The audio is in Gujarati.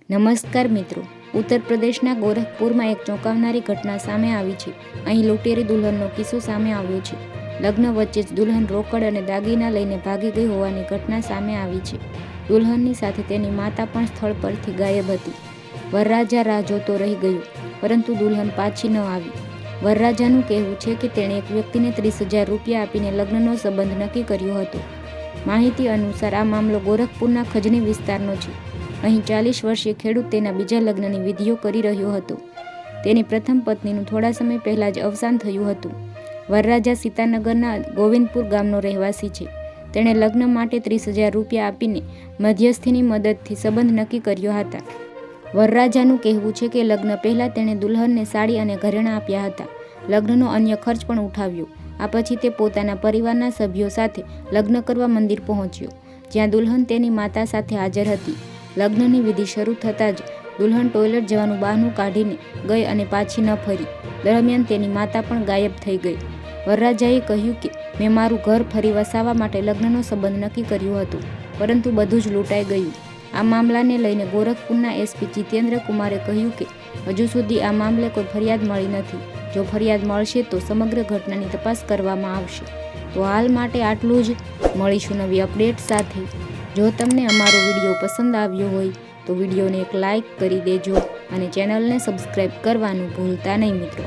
નમસ્કાર મિત્રો, ઉત્તર પ્રદેશના ગોરખપુરમાં એક ચોંકાવનારી ઘટના સામે આવી છે. અહીં લૂંટેરી દુલ્હનનો કિસ્સો સામે આવ્યો છે. લગ્ન વચ્ચે જ દુલ્હન રોકડ અને દાગીના લઈને ભાગી ગઈ હોવાની ઘટના સામે આવી છે. દુલ્હનની સાથે તેની માતા પણ સ્થળ પરથી ગાયબ હતી. વરરાજા રાહ જોતો રહી ગયો, પરંતુ દુલ્હન પાછી ન આવી. વરરાજાનું કહેવું છે કે તેણે એક વ્યક્તિને 30,000 રૂપિયા આપીને લગ્નનો સંબંધ નક્કી કર્યો હતો. માહિતી અનુસાર આ મામલો ગોરખપુરના ખજની વિસ્તારનો છે. અહીં 40 વર્ષીય ખેડૂત તેના બીજા લગ્નની વિધિઓ કરી રહ્યો હતો. તેની પ્રથમ પત્નીનું થોડા સમય પહેલાં જ અવસાન થયું હતું. વરરાજા સીતાનગરના ગોવિંદપુર ગામનો રહેવાસી છે. તેણે લગ્ન માટે 30,000 રૂપિયા આપીને મધ્યસ્થીની મદદથી સંબંધ નક્કી કર્યો હતા. વરરાજાનું કહેવું છે કે લગ્ન પહેલાં તેણે દુલ્હનને સાડી અને ઘરેણાં આપ્યા હતા. લગ્નનો અન્ય ખર્ચ પણ ઉઠાવ્યો. આ પછી તે પોતાના પરિવારના સભ્યો સાથે લગ્ન કરવા મંદિર પહોંચ્યો, જ્યાં દુલ્હન તેની માતા સાથે હાજર હતી. લગ્નની વિધિ શરૂ થતાં જ દુલ્હન ટોયલેટ જવાનું બહાનું કાઢીને ગઈ અને પાછી ન ફરી. દરમિયાન તેની માતા પણ ગાયબ થઈ ગઈ. વરરાજાએ કહ્યું કે મેં મારું ઘર ફરી વસાવવા માટે લગ્નનો સંબંધ નક્કી કર્યું હતું, પરંતુ બધું જ લૂંટાઈ ગયું. આ મામલાને લઈને ગોરખપુરના એસપી જીતેન્દ્ર કુમારે કહ્યું કે હજુ સુધી આ મામલે કોઈ ફરિયાદ મળી નથી. જો ફરિયાદ મળશે તો સમગ્ર ઘટનાની તપાસ કરવામાં આવશે. તો હાલ માટે આટલું જ. મળીશું નવી અપડેટ સાથે. જો તમને અમારો વિડીયો પસંદ આવ્યો હોય તો વિડીયોને એક લાઇક કરી દેજો અને ચેનલને સબસ્ક્રાઈબ કરવાનું ભૂલતા નહીં મિત્રો.